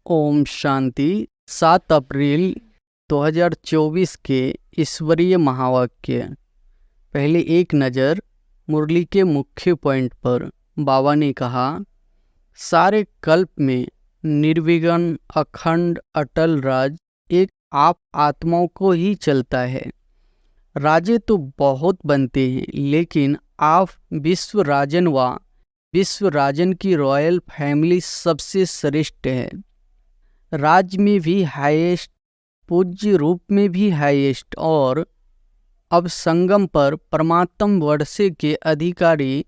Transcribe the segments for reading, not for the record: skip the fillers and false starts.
ओम शांति। 7 अप्रैल 2024 के ईश्वरीय महावाक्य। पहले एक नज़र मुरली के मुख्य पॉइंट पर। बाबा ने कहा, सारे कल्प में निर्विघ्न अखंड अटल राज एक आप आत्माओं को ही चलता है। राजे तो बहुत बनते हैं, लेकिन आप विश्व राजन व विश्व राजन की रॉयल फैमिली सबसे श्रेष्ठ है। राज में भी हाईएस्ट, पूज्य रूप में भी हाईएस्ट, और अब संगम पर परमात्म वर्षे के अधिकारी,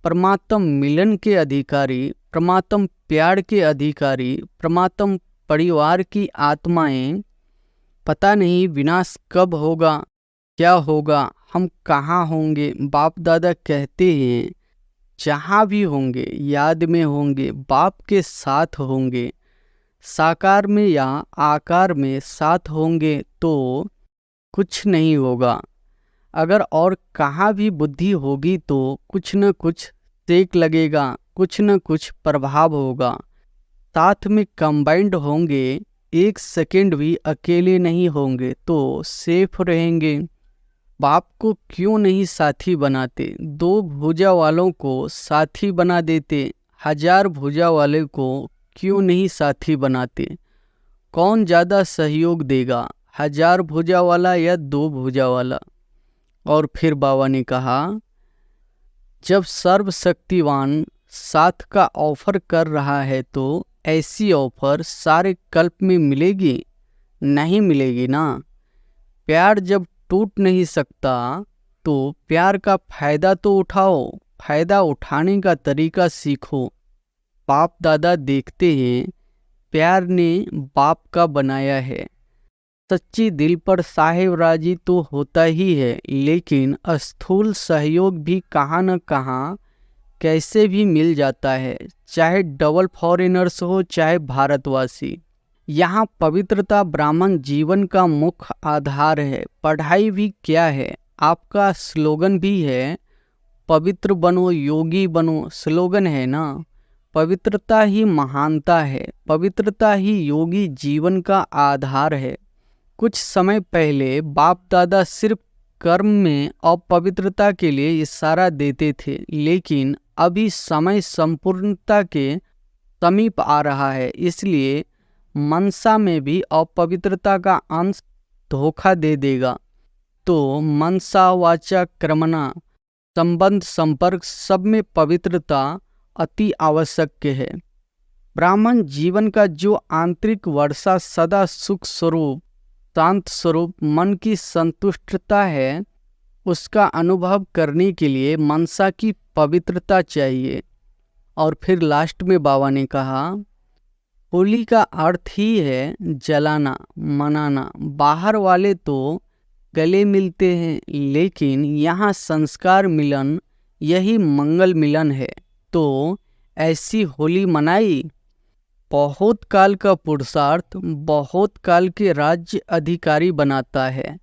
परमात्म मिलन के अधिकारी, परमात्म प्यार के अधिकारी, परमात्म परिवार की आत्माएं। पता नहीं विनाश कब होगा, क्या होगा, हम कहाँ होंगे। बाप दादा कहते हैं, जहाँ भी होंगे याद में होंगे, बाप के साथ होंगे। साकार में या आकार में साथ होंगे तो कुछ नहीं होगा। अगर और कहाँ भी बुद्धि होगी तो कुछ न कुछ सेक लगेगा, कुछ न कुछ प्रभाव होगा। साथ में कंबाइंड होंगे, एक सेकंड भी अकेले नहीं होंगे तो सेफ रहेंगे। बाप को क्यों नहीं साथी बनाते? 2 भुजा वालों को साथी बना देते, 1000 भुजा वाले को क्यों नहीं साथी बनाते? कौन ज़्यादा सहयोग देगा, 1000 भुजा वाला या 2 भुजा वाला? और फिर बाबा ने कहा, जब सर्वशक्तिवान साथ का ऑफर कर रहा है तो ऐसी ऑफर सारे कल्प में मिलेगी? नहीं मिलेगी ना। प्यार जब टूट नहीं सकता तो प्यार का फ़ायदा तो उठाओ, फ़ायदा उठाने का तरीका सीखो। बाप दादा देखते हैं, प्यार ने बाप का बनाया है। सच्ची दिल पर साहेब राजी तो होता ही है, लेकिन स्थूल सहयोग भी कहाँ न कहाँ कैसे भी मिल जाता है, चाहे डबल फॉरेनर्स हो चाहे भारतवासी। यहाँ पवित्रता ब्राह्मण जीवन का मुख्य आधार है। पढ़ाई भी क्या है, आपका स्लोगन भी है, पवित्र बनो योगी बनो, स्लोगन है ना। पवित्रता ही महानता है, पवित्रता ही योगी जीवन का आधार है। कुछ समय पहले बाप दादा सिर्फ कर्म में अपवित्रता के लिए इशारा देते थे, लेकिन अभी समय संपूर्णता के समीप आ रहा है, इसलिए मनसा में भी अपवित्रता का अंश धोखा दे देगा। तो मनसा वाचा क्रमना, संबंध संपर्क सब में पवित्रता अति आवश्यक है। ब्राह्मण जीवन का जो आंतरिक वर्षा सदा सुख स्वरूप, शांत स्वरूप मन की संतुष्टता है, उसका अनुभव करने के लिए मनसा की पवित्रता चाहिए। और फिर लास्ट में बाबा ने कहा, होली का अर्थ ही है जलाना, मनाना। बाहर वाले तो गले मिलते हैं, लेकिन यहाँ संस्कार मिलन यही मंगल मिलन है। तो ऐसी होली मनाई। बहुत काल का पुरुषार्थ बहुत काल के राज्य अधिकारी बनाता है।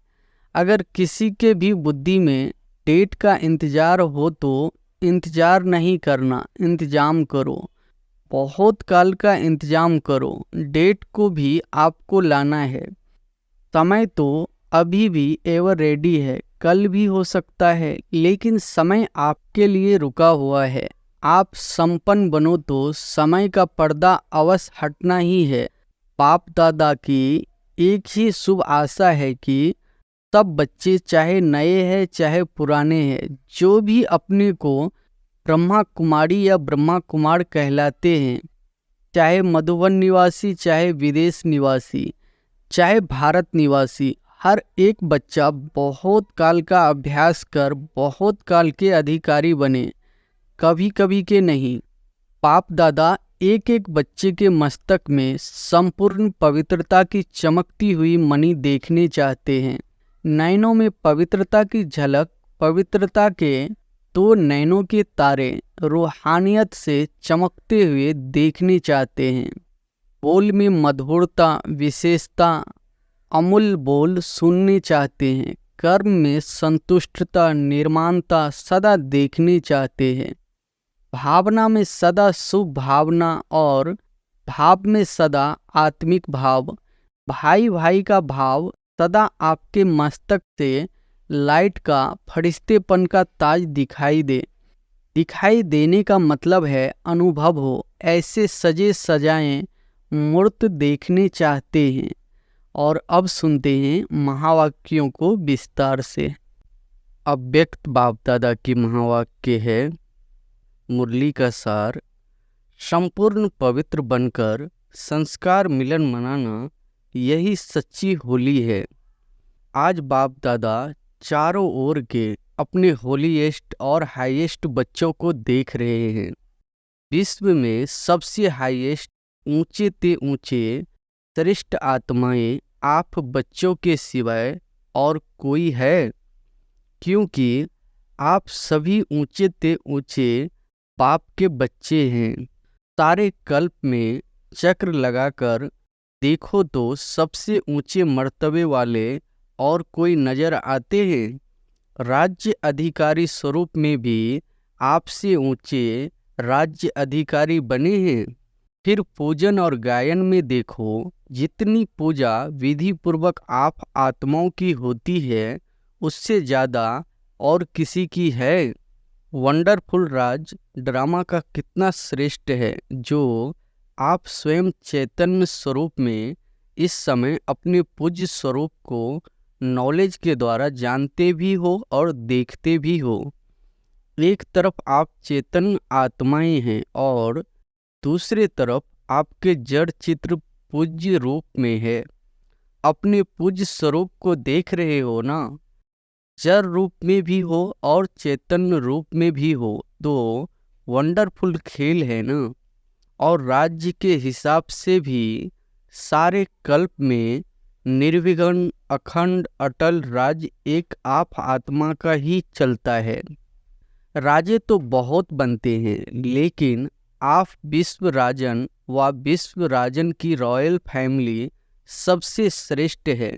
अगर किसी के भी बुद्धि में डेट का इंतजार हो तो इंतजार नहीं करना, इंतजाम करो। बहुत काल का इंतजाम करो, डेट को भी आपको लाना है। समय तो अभी भी एवर रेडी है, कल भी हो सकता है, लेकिन समय आपके लिए रुका हुआ है। आप संपन्न बनो तो समय का पर्दा अवश्य हटना ही है। बाप दादा की एक ही शुभ आशा है कि सब बच्चे, चाहे नए हैं चाहे पुराने हैं, जो भी अपने को ब्रह्मा कुमारी या ब्रह्मा कुमार कहलाते हैं, चाहे मधुबन निवासी, चाहे विदेश निवासी, चाहे भारत निवासी, हर एक बच्चा बहुत काल का अभ्यास कर बहुत काल के अधिकारी बने, कभी कभी के नहीं। बाप दादा एक एक बच्चे के मस्तक में संपूर्ण पवित्रता की चमकती हुई मणि देखने चाहते हैं। नैनों में पवित्रता की झलक, पवित्रता के 2 नैनों के तारे रूहानियत से चमकते हुए देखने चाहते हैं। बोल में मधुरता, विशेषता, अमूल्य बोल सुनने चाहते हैं। कर्म में संतुष्टता, निर्माणता सदा देखने चाहते हैं। भावना में सदा शुभ भावना और भाव में सदा आत्मिक भाव, भाई भाई का भाव सदा आपके मस्तक से लाइट का फरिश्तेपन का ताज दिखाई दे। दिखाई देने का मतलब है अनुभव हो। ऐसे सजे सजाए मूर्त देखने चाहते हैं। और अब सुनते हैं महावाक्यों को विस्तार से। अव्यक्त बाप दादा की महावाक्य है, मुरली का सार। संपूर्ण पवित्र बनकर संस्कार मिलन मनाना, यही सच्ची होली है। आज बाप दादा चारों ओर के अपने होलीएस्ट और हाईएस्ट बच्चों को देख रहे हैं। विश्व में सबसे हाईएस्ट, ऊंचे ते ऊंचे श्रेष्ठ आत्माएं आप बच्चों के सिवाय और कोई है? क्योंकि आप सभी ऊंचे ते ऊंचे बाप के बच्चे हैं। सारे कल्प में चक्र लगाकर देखो तो सबसे ऊंचे मर्तबे वाले और कोई नजर आते हैं? राज्य अधिकारी स्वरूप में भी आपसे ऊंचे राज्य अधिकारी बने हैं। फिर पूजन और गायन में देखो, जितनी पूजा विधि पूर्वक आप आत्माओं की होती है, उससे ज़्यादा और किसी की है? वंडरफुल राज ड्रामा का कितना श्रेष्ठ है, जो आप स्वयं चैतन्य स्वरूप में इस समय अपने पूज्य स्वरूप को नॉलेज के द्वारा जानते भी हो और देखते भी हो। एक तरफ आप चेतन आत्माएं हैं और दूसरे तरफ आपके जड़ चित्र पूज्य रूप में है। अपने पूज्य स्वरूप को देख रहे हो ना? जड़ रूप में भी हो और चैतन्य रूप में भी हो, तो वंडरफुल खेल है ना। और राज्य के हिसाब से भी सारे कल्प में निर्विघ्न अखंड अटल राज्य एक आप आत्मा का ही चलता है। राजे तो बहुत बनते हैं, लेकिन आप विश्व राजन व विश्व राजन की रॉयल फैमिली सबसे श्रेष्ठ है।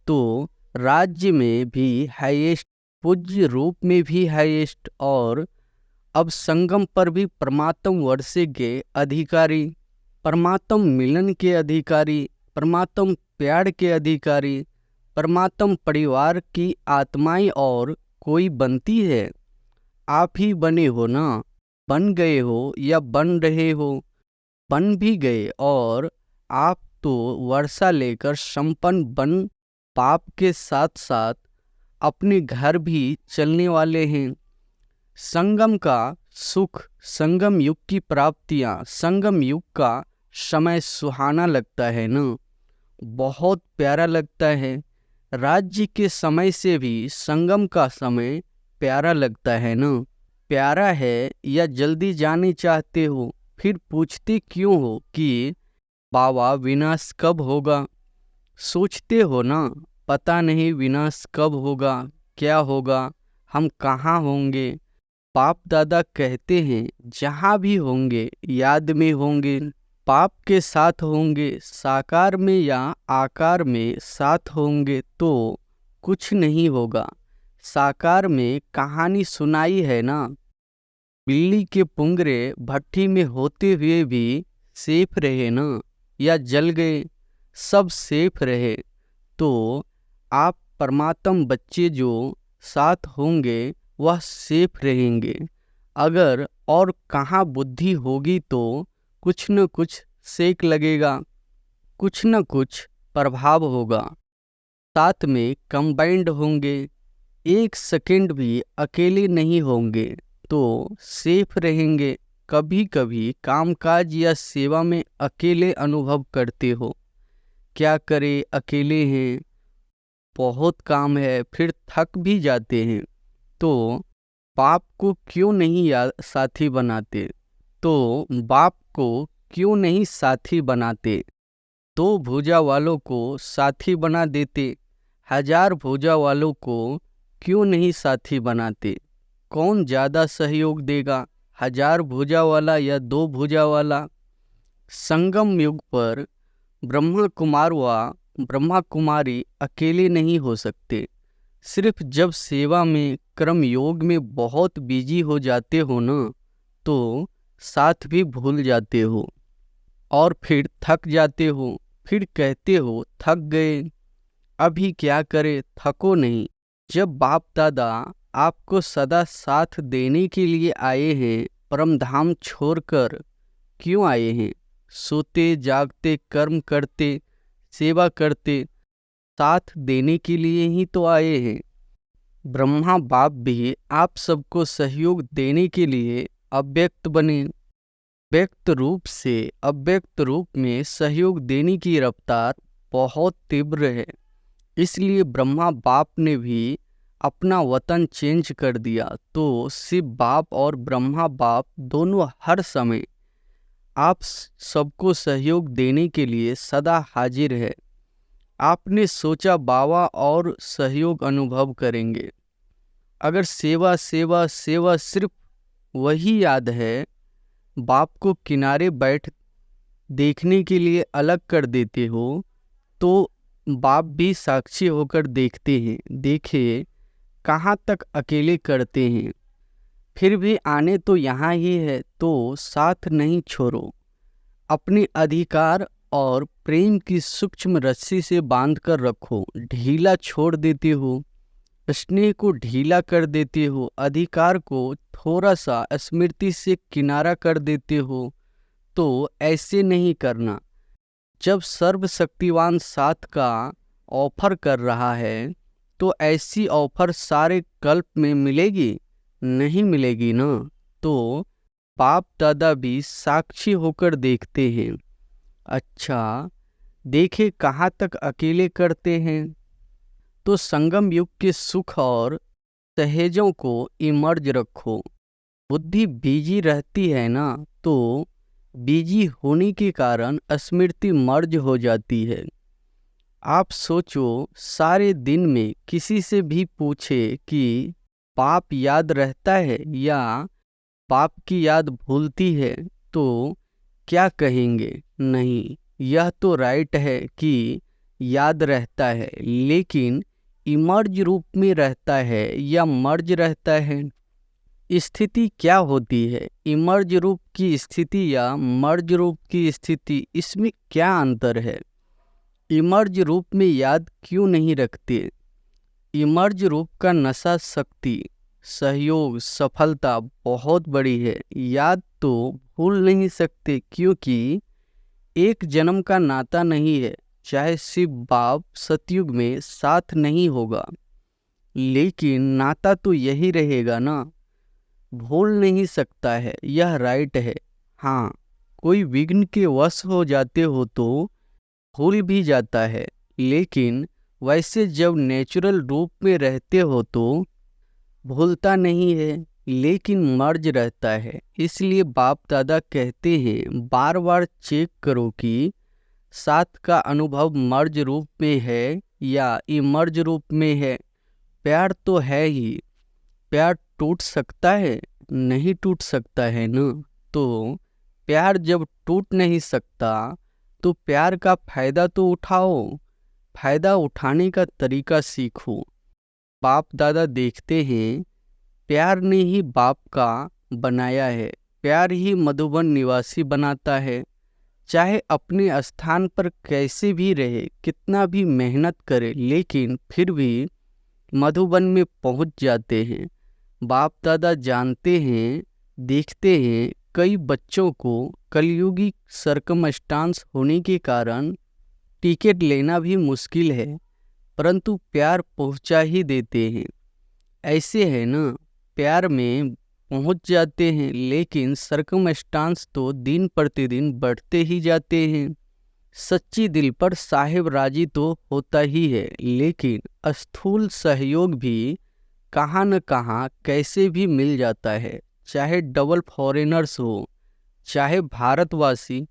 तो राज्य में भी हाईएस्ट, पूज्य रूप में भी हाईएस्ट, और अब संगम पर भी परमात्म वर्षे के अधिकारी, परमात्म मिलन के अधिकारी, परमात्म प्यार के अधिकारी, परमात्म परिवार की आत्माएं और कोई बनती है? आप ही बने हो ना? बन गए हो या बन रहे हो? बन भी गए, और आप तो वर्षा लेकर संपन्न बन पाप के साथ साथ अपने घर भी चलने वाले हैं। संगम का सुख, संगम युग की प्राप्तियां, संगम युग का समय सुहाना लगता है ना, बहुत प्यारा लगता है। राज्य के समय से भी संगम का समय प्यारा लगता है ना? प्यारा है या जल्दी जाने चाहते हो? फिर पूछते क्यों हो कि बाबा विनाश कब होगा? सोचते हो ना, पता नहीं विनाश कब होगा, क्या होगा, हम कहाँ होंगे। बाप दादा कहते हैं जहाँ भी होंगे याद में होंगे, पाप के साथ होंगे, साकार में या आकार में साथ होंगे तो कुछ नहीं होगा। साकार में कहानी सुनाई है ना, बिल्ली के पुंगरे भट्टी में होते हुए भी सेफ रहे ना, या जल गए, सब सेफ रहे। तो आप परमात्म बच्चे जो साथ होंगे वह सेफ रहेंगे। अगर और कहाँ बुद्धि होगी तो कुछ न कुछ सेक लगेगा, कुछ न कुछ प्रभाव होगा। साथ में कंबाइंड होंगे, एक सेकंड भी अकेले नहीं होंगे तो सेफ रहेंगे। कभी कभी कामकाज या सेवा में अकेले अनुभव करते हो, क्या करें अकेले हैं, बहुत काम है, फिर थक भी जाते हैं, तो बाप को क्यों नहीं साथी बनाते? तो बाप को क्यों नहीं साथी बनाते? 2 भुजा वालों को साथी बना देते, 1000 भुजा वालों को क्यों नहीं साथी बनाते? कौन ज़्यादा सहयोग देगा, 1000 भुजा वाला या 2 भुजा वाला? संगम युग पर ब्रह्मा कुमार व ब्रह्मा कुमारी अकेले नहीं हो सकते। सिर्फ जब सेवा में, कर्म योग में बहुत बिजी हो जाते हो ना, तो साथ भी भूल जाते हो। और फिर थक जाते हो, फिर कहते हो थक गए। अभी क्या करे, थको नहीं। जब बाप दादा आपको सदा साथ देने के लिए आए हैं, परम धाम छोड़कर क्यों आए हैं? सोते जागते कर्म करते सेवा करते साथ देने के लिए ही तो आए हैं। ब्रह्मा बाप भी आप सबको सहयोग देने के लिए अव्यक्त बने। व्यक्त रूप से अव्यक्त रूप में सहयोग देने की रफ्तार बहुत तीव्र है। इसलिए ब्रह्मा बाप ने भी अपना वतन चेंज कर दिया, तो शिव बाप और ब्रह्मा बाप दोनों हर समय आप सबको सहयोग देने के लिए सदा हाजिर है। आपने सोचा बाबा और सहयोग अनुभव करेंगे। अगर सेवा सेवा सेवा सिर्फ वही याद है, बाप को किनारे बैठ देखने के लिए अलग कर देते हो, तो बाप भी साक्षी होकर देखते हैं। देखिए कहाँ तक अकेले करते हैं। फिर भी आने तो यहाँ ही है, तो साथ नहीं छोड़ो। अपने अधिकार और प्रेम की सूक्ष्म रस्सी से बांध कर रखो। ढीला छोड़ देते हो, स्नेह को ढीला कर देते हो, अधिकार को थोड़ा सा स्मृति से किनारा कर देते हो, तो ऐसे नहीं करना। जब सर्वशक्तिवान साथ का ऑफर कर रहा है, तो ऐसी ऑफर सारे कल्प में मिलेगी? नहीं मिलेगी ना। तो बाप दादा भी साक्षी होकर देखते हैं। अच्छा, देखे कहाँ तक अकेले करते हैं। तो संगम युग के सुख और सहेजों को इमर्ज रखो। बुद्धि बिजी रहती है ना, तो बिजी होने के कारण स्मृति मर्ज हो जाती है। आप सोचो, सारे दिन में किसी से भी पूछे कि बाप याद रहता है या बाप की याद भूलती है, तो क्या कहेंगे? नहीं, यह तो राइट है कि याद रहता है, लेकिन इमर्ज रूप में रहता है या मर्ज रहता है? स्थिति क्या होती है? इमर्ज रूप की स्थिति या मर्ज रूप की स्थिति, इसमें क्या अंतर है? इमर्ज रूप में याद क्यों नहीं रखते? इमर्ज रूप का नशा शक्ति, सहयोग, सफलता बहुत बड़ी है। याद तो भूल नहीं सकते, क्योंकि एक जन्म का नाता नहीं है। चाहे शिव बाप सतयुग में साथ नहीं होगा, लेकिन नाता तो यही रहेगा ना। भूल नहीं सकता है, यह राइट है। हाँ, कोई विघ्न के वश हो जाते हो तो भूल भी जाता है, लेकिन वैसे जब नेचुरल रूप में रहते हो तो भूलता नहीं है, लेकिन मर्ज रहता है। इसलिए बाप दादा कहते हैं, बार बार चेक करो कि साथ का अनुभव मर्ज रूप में है या इमर्ज रूप में है। प्यार तो है ही। प्यार टूट सकता है? नहीं टूट सकता है ना। तो प्यार जब टूट नहीं सकता, तो प्यार का फायदा तो उठाओ। फायदा उठाने का तरीका सीखो। बाप दादा देखते हैं, प्यार ने ही बाप का बनाया है। प्यार ही मधुबन निवासी बनाता है। चाहे अपने स्थान पर कैसे भी रहे, कितना भी मेहनत करे, लेकिन फिर भी मधुबन में पहुंच जाते हैं। बाप दादा जानते हैं, देखते हैं, कई बच्चों को कलयुगी सर्कमस्टांस होने के कारण टिकट लेना भी मुश्किल है, परंतु प्यार पहुंचा ही देते हैं। ऐसे है ना, प्यार में पहुंच जाते हैं, लेकिन सर्कमस्टांस तो दिन प्रतिदिन बढ़ते ही जाते हैं। सच्ची दिल पर साहिब राजी तो होता ही है, लेकिन स्थूल सहयोग भी कहाँ न कहाँ कैसे भी मिल जाता है। चाहे डबल फॉरेनर्स हो, चाहे भारतवासी,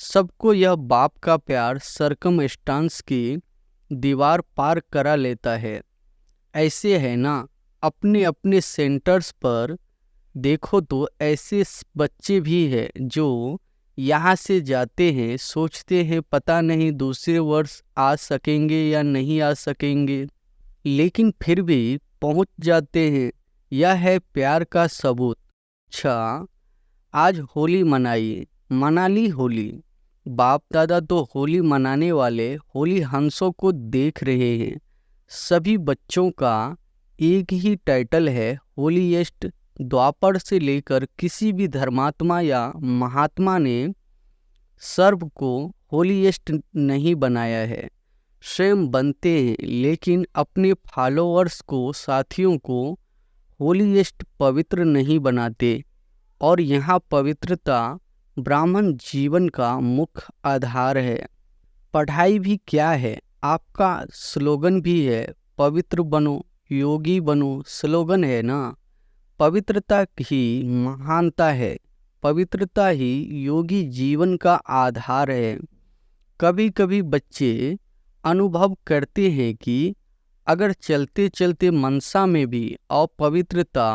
सबको यह बाप का प्यार सर्कमस्टांस की दीवार पार करा लेता है। ऐसे है ना, अपने अपने सेंटर्स पर देखो तो ऐसे बच्चे भी हैं जो यहाँ से जाते हैं, सोचते हैं पता नहीं दूसरे वर्ष आ सकेंगे या नहीं आ सकेंगे, लेकिन फिर भी पहुँच जाते हैं। यह है प्यार का सबूत। अच्छा, आज होली मनाइए, मना ली होली। बाप दादा तो होली मनाने वाले होली हंसों को देख रहे हैं। सभी बच्चों का एक ही टाइटल है, होलीएस्ट। द्वापर से लेकर किसी भी धर्मात्मा या महात्मा ने सर्व को होलीएस्ट नहीं बनाया है। स्वयं बनते हैं, लेकिन अपने फॉलोअर्स को, साथियों को होलीएस्ट पवित्र नहीं बनाते। और यहाँ पवित्रता ब्राह्मण जीवन का मुख्य आधार है। पढ़ाई भी क्या है, आपका स्लोगन भी है, पवित्र बनो योगी बनो, स्लोगन है ना। पवित्रता ही महानता है, पवित्रता ही योगी जीवन का आधार है। कभी कभी बच्चे अनुभव करते हैं कि अगर चलते चलते मनसा में भी अपवित्रता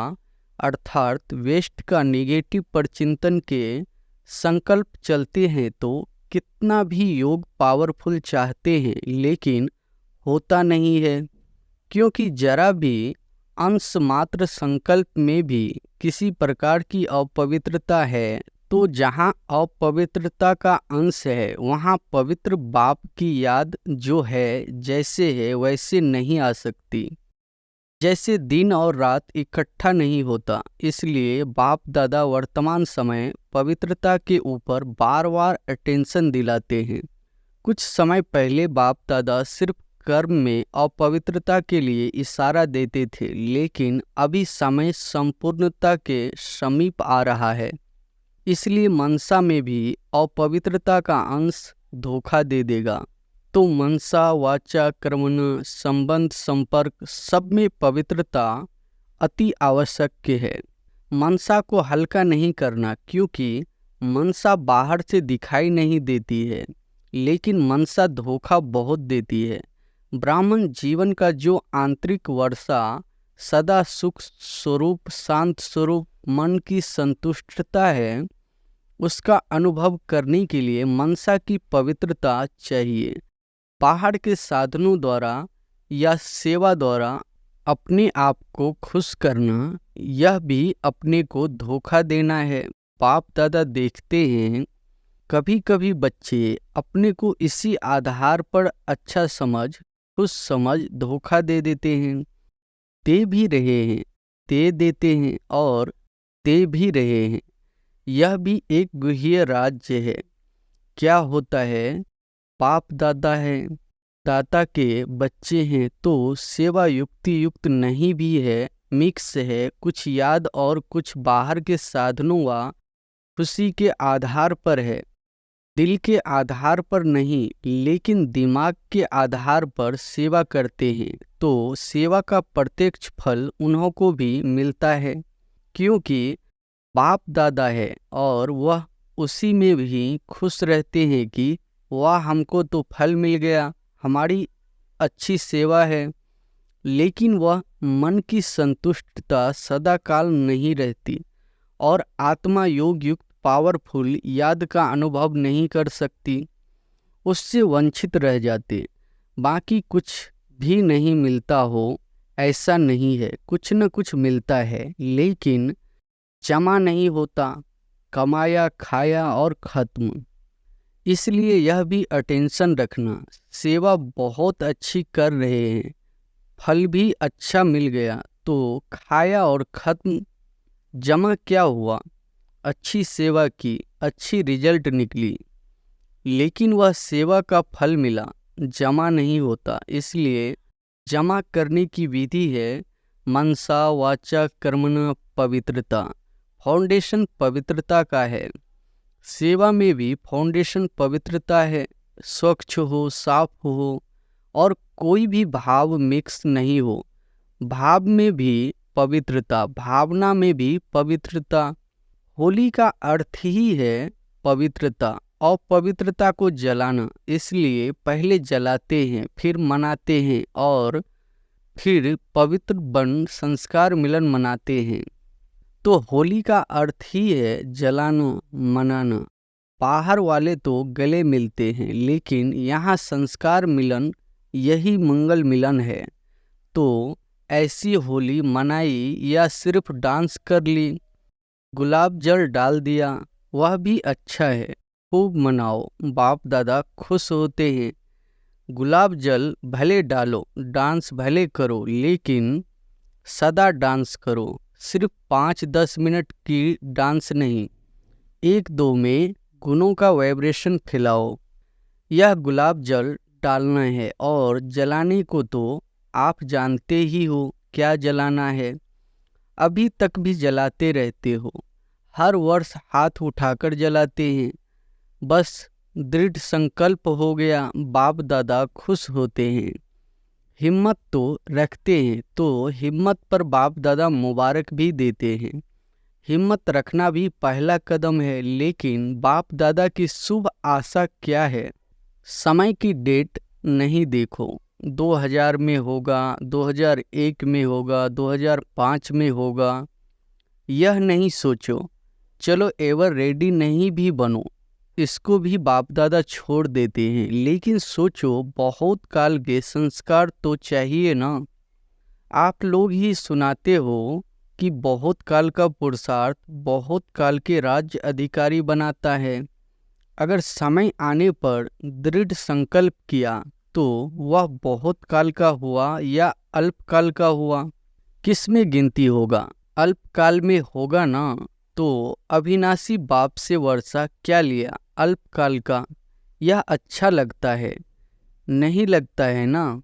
अर्थात वेस्ट का नेगेटिव पर चिंतन के संकल्प चलते हैं तो कितना भी योग पावरफुल चाहते हैं, लेकिन होता नहीं है। क्योंकि जरा भी अंश मात्र संकल्प में भी किसी प्रकार की अपवित्रता है, तो जहाँ अपवित्रता का अंश है वहाँ पवित्र बाप की याद जो है जैसे है वैसे नहीं आ सकती, जैसे दिन और रात इकट्ठा नहीं होता। इसलिए बाप दादा वर्तमान समय पवित्रता के ऊपर बार बार अटेंशन दिलाते हैं। कुछ समय पहले बाप दादा सिर्फ कर्म में अपवित्रता के लिए इशारा देते थे, लेकिन अभी समय संपूर्णता के समीप आ रहा है। इसलिए मनसा में भी अपवित्रता का अंश धोखा दे देगा। तो मनसा वाचा कर्मण संबंध संपर्क सब में पवित्रता अति आवश्यक है। मनसा को हल्का नहीं करना, क्योंकि मनसा बाहर से दिखाई नहीं देती है, लेकिन मनसा धोखा बहुत देती है। ब्राह्मण जीवन का जो आंतरिक वर्षा सदा सुख स्वरूप शांत स्वरूप मन की संतुष्टता है, उसका अनुभव करने के लिए मनसा की पवित्रता चाहिए। बाहर के साधनों द्वारा या सेवा द्वारा अपने आप को खुश करना, यह भी अपने को धोखा देना है। बाप दादा देखते हैं कभी कभी बच्चे अपने को इसी आधार पर अच्छा समझ, खुश समझ धोखा दे देते हैं। दे भी रहे हैं, दे देते हैं और दे भी रहे हैं। यह भी एक गुह्य राज्य है। क्या होता है, बाप दादा है, दाता के बच्चे हैं, तो सेवा युक्ति युक्त नहीं भी है, मिक्स है। कुछ याद और कुछ बाहर के साधनों व खुशी के आधार पर है, दिल के आधार पर नहीं, लेकिन दिमाग के आधार पर सेवा करते हैं, तो सेवा का प्रत्यक्ष फल उन्हों को भी मिलता है। क्योंकि बाप दादा है और वह उसी में भी खुश रहते हैं कि वह हमको तो फल मिल गया, हमारी अच्छी सेवा है। लेकिन वह मन की संतुष्टता सदा काल नहीं रहती और आत्मा योग युक्त पावरफुल याद का अनुभव नहीं कर सकती, उससे वंचित रह जाते। बाकी कुछ भी नहीं मिलता हो ऐसा नहीं है, कुछ न कुछ मिलता है, लेकिन जमा नहीं होता, कमाया खाया और खत्म। इसलिए यह भी अटेंशन रखना, सेवा बहुत अच्छी कर रहे हैं, फल भी अच्छा मिल गया, तो खाया और खत्म। जमा क्या हुआ, अच्छी सेवा की, अच्छी रिजल्ट निकली, लेकिन वह सेवा का फल मिला, जमा नहीं होता। इसलिए जमा करने की विधि है मनसा वाचा कर्मण पवित्रता। फाउंडेशन पवित्रता का है। सेवा में भी फाउंडेशन पवित्रता है, स्वच्छ हो, साफ हो और कोई भी भाव मिक्स नहीं हो। भाव में भी पवित्रता, भावना में भी पवित्रता। होली का अर्थ ही है पवित्रता और पवित्रता को जलाना। इसलिए पहले जलाते हैं, फिर मनाते हैं और फिर पवित्र बन संस्कार मिलन मनाते हैं। तो होली का अर्थ ही है जलाना, मनाना। बाहर वाले तो गले मिलते हैं, लेकिन यहाँ संस्कार मिलन यही मंगल मिलन है। तो ऐसी होली मनाई या सिर्फ डांस कर ली, गुलाब जल डाल दिया, वह भी अच्छा है। खूब मनाओ, बाप दादा खुश होते हैं। गुलाब जल भले डालो, डांस भले करो, लेकिन सदा डांस करो। सिर्फ 5-10 मिनट की डांस नहीं, 1-2 में गुणों का वाइब्रेशन फैलाओ। यह गुलाब जल डालना है और जलाने को तो आप जानते ही हो क्या जलाना है। अभी तक भी जलाते रहते हो, हर वर्ष हाथ उठाकर जलाते हैं। बस दृढ़ संकल्प हो गया, बाप दादा खुश होते हैं। हिम्मत तो रखते हैं, तो हिम्मत पर बाप दादा मुबारक भी देते हैं। हिम्मत रखना भी पहला कदम है, लेकिन बाप दादा की शुभ आशा क्या है? समय की डेट नहीं देखो, 2000 में होगा, 2001 में होगा, 2005 में होगा, यह नहीं सोचो। चलो एवर रेडी नहीं भी बनो, इसको भी बाप दादा छोड़ देते हैं, लेकिन सोचो बहुत काल के संस्कार तो चाहिए ना। आप लोग ही सुनाते हो कि बहुत काल का पुरुषार्थ बहुत काल के राज्य अधिकारी बनाता है। अगर समय आने पर दृढ़ संकल्प किया तो वह बहुत काल का हुआ या अल्पकाल का हुआ, किस में गिनती होगा? अल्पकाल में होगा ना। तो अविनाशी बाप से वर्षा क्या लिया अल्पकाल का? यह अच्छा लगता है? नहीं लगता है ना।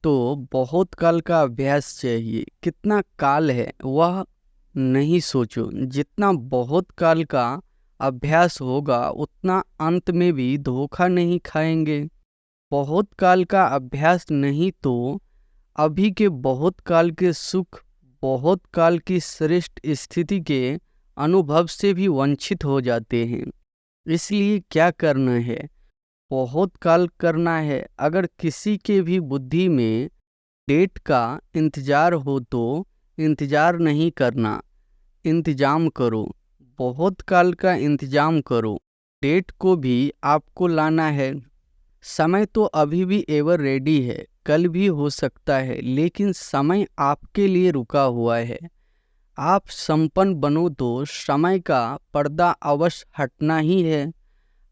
तो बहुत काल का अभ्यास चाहिए। कितना काल है वह नहीं सोचो, जितना बहुत काल का अभ्यास होगा उतना अंत में भी धोखा नहीं खाएंगे। बहुत काल का अभ्यास नहीं तो अभी के बहुत काल के सुख, बहुत काल की श्रेष्ठ स्थिति के अनुभव से भी वंचित हो जाते हैं। इसलिए क्या करना है? बहुत काल करना है। अगर किसी के भी बुद्धि में डेट का इंतजार हो तो इंतजार नहीं करना, इंतजाम करो। बहुत काल का इंतजाम करो, डेट को भी आपको लाना है। समय तो अभी भी एवर रेडी है, कल भी हो सकता है, लेकिन समय आपके लिए रुका हुआ है। आप संपन्न बनो तो समय का पर्दा अवश्य हटना ही है,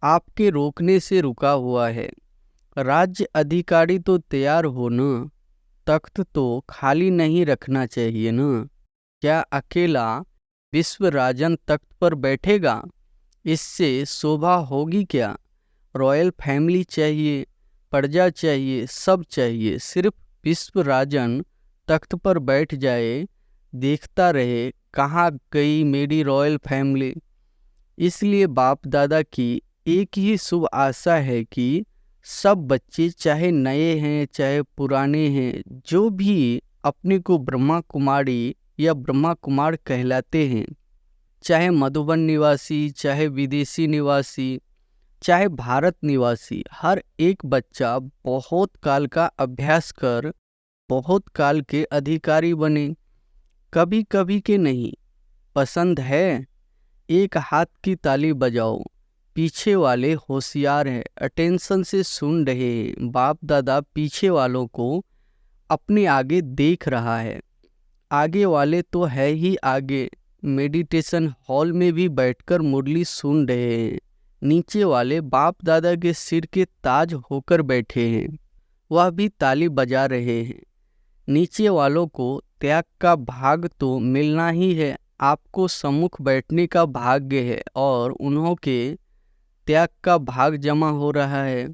आपके रोकने से रुका हुआ है। राज्य अधिकारी तो तैयार हो न, तख्त तो खाली नहीं रखना चाहिए न। क्या अकेला विश्व राजन तख्त पर बैठेगा? इससे शोभा होगी क्या? रॉयल फैमिली चाहिए, प्रजा चाहिए, सब चाहिए। सिर्फ विश्व राजन तख्त पर बैठ जाए, देखता रहे कहाँ गई मेरी रॉयल फैमिली। इसलिए बाप दादा की एक ही शुभ आशा है कि सब बच्चे, चाहे नए हैं चाहे पुराने हैं, जो भी अपने को ब्रह्मा कुमारी या ब्रह्मा कुमार कहलाते हैं, चाहे मधुबन निवासी, चाहे विदेशी निवासी, चाहे भारत निवासी, हर एक बच्चा बहुत काल का अभ्यास कर बहुत काल के अधिकारी बने। कभी कभी के नहीं। पसंद है? एक हाथ की ताली बजाओ। पीछे वाले होशियार हैं, अटेंशन से सुन रहे हैं। बाप दादा पीछे वालों को अपने आगे देख रहा है। आगे वाले तो है ही आगे, मेडिटेशन हॉल में भी बैठकर मुरली सुन रहे हैं। नीचे वाले बाप दादा के सिर के ताज होकर बैठे हैं, वह भी ताली बजा रहे हैं। नीचे वालों को त्याग का भाग तो मिलना ही है, आपको सम्मुख बैठने का भाग्य है और उन्हों के त्याग का भाग जमा हो रहा है।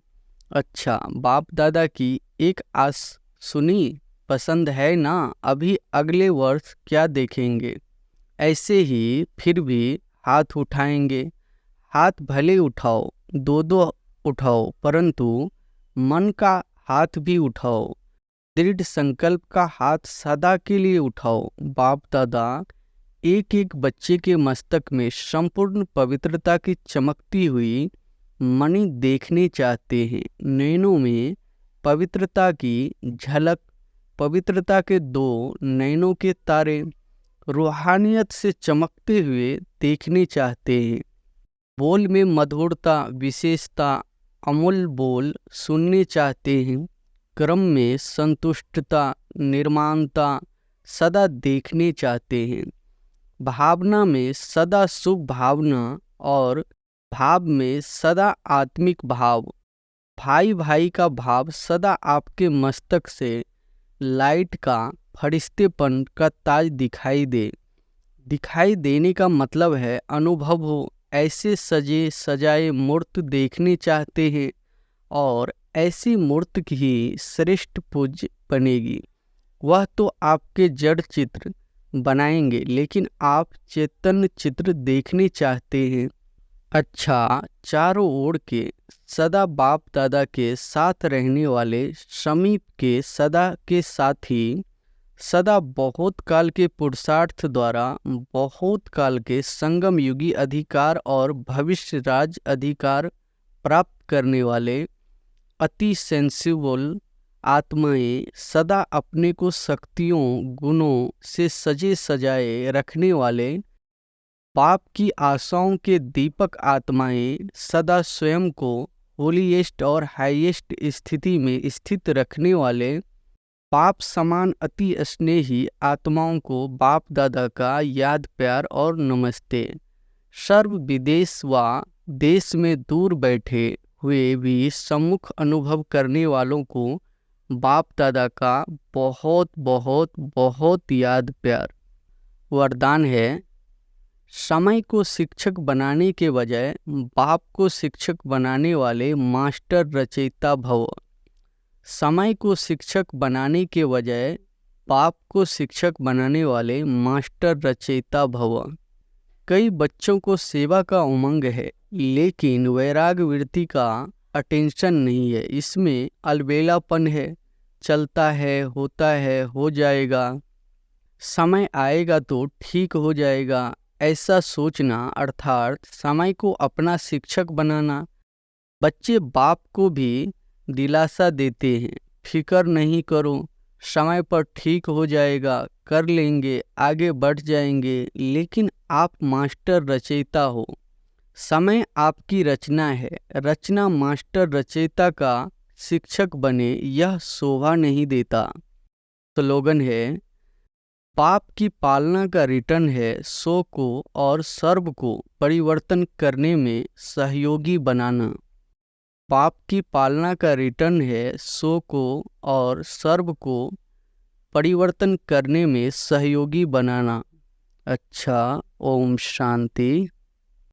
अच्छा, बाप दादा की एक आस सुनी? पसंद है ना? अभी अगले वर्ष क्या देखेंगे? ऐसे ही फिर भी हाथ उठाएंगे। हाथ भले उठाओ, दो उठाओ, परंतु मन का हाथ भी उठाओ। दृढ़ संकल्प का हाथ सदा के लिए उठाओ। बाप दादा एक एक बच्चे के मस्तक में संपूर्ण पवित्रता की चमकती हुई मणि देखने चाहते हैं। नैनों में पवित्रता की झलक, पवित्रता के 2 नैनों के तारे रूहानियत से चमकते हुए देखने चाहते हैं। बोल में मधुरता, विशेषता, अमूल्य बोल सुनने चाहते हैं। क्रम में संतुष्टता, निर्माणता सदा देखने चाहते हैं। भावना में सदा शुभ भावना और भाव में सदा आत्मिक भाव, भाई भाई का भाव सदा आपके मस्तक से लाइट का फरिश्तेपन का ताज दिखाई देने का मतलब है अनुभव हो। ऐसे सजे सजाए मूर्त देखने चाहते हैं और ऐसी मूर्त ही श्रेष्ठ पूज्य बनेगी। वह तो आपके जड़ चित्र बनाएंगे, लेकिन आप चैतन्य चित्र देखने चाहते हैं। अच्छा, चारों ओर के सदा बाप दादा के साथ रहने वाले समीप के सदा के साथी, सदा बहुत काल के पुरुषार्थ द्वारा बहुत काल के संगम युगी अधिकार और भविष्य राज अधिकार प्राप्त करने वाले अति सेंसिबल आत्माएं, सदा अपने को शक्तियों गुणों से सजे सजाए रखने वाले पाप की आशाओं के दीपक आत्माएं, सदा स्वयं को होलीएस्ट और हाईएस्ट स्थिति में स्थित रखने वाले पाप समान अति स्नेही आत्माओं को बाप दादा का याद प्यार और नमस्ते। सर्व विदेश व देश में दूर बैठे हुए भी सम्मुख अनुभव करने वालों को बाप दादा का बहुत बहुत बहुत याद प्यार। वरदान है, समय को शिक्षक बनाने के बजाय बाप को शिक्षक बनाने वाले मास्टर रचयिता भव। समय को शिक्षक बनाने के बजाय बाप को शिक्षक बनाने वाले मास्टर रचयिता भव। कई बच्चों को सेवा का उमंग है, लेकिन वैराग वृत्ति का अटेंशन नहीं है। इसमें अलबेलापन है, चलता है, होता है, हो जाएगा, समय आएगा तो ठीक हो जाएगा, ऐसा सोचना, अर्थात समय को अपना शिक्षक बनाना। बच्चे बाप को भी दिलासा देते हैं, फिक्र नहीं करो, समय पर ठीक हो जाएगा, कर लेंगे, आगे बढ़ जाएंगे। लेकिन आप मास्टर रचयिता हो, समय आपकी रचना है, रचना मास्टर रचयिता का शिक्षक बने, यह शोभा नहीं देता। स्लोगन है, पाप की पालना का रिटर्न है सो को और सर्व को परिवर्तन करने में सहयोगी बनाना। पाप की पालना का रिटर्न है सो को और सर्व को परिवर्तन करने में सहयोगी बनाना। अच्छा, ओम शांति।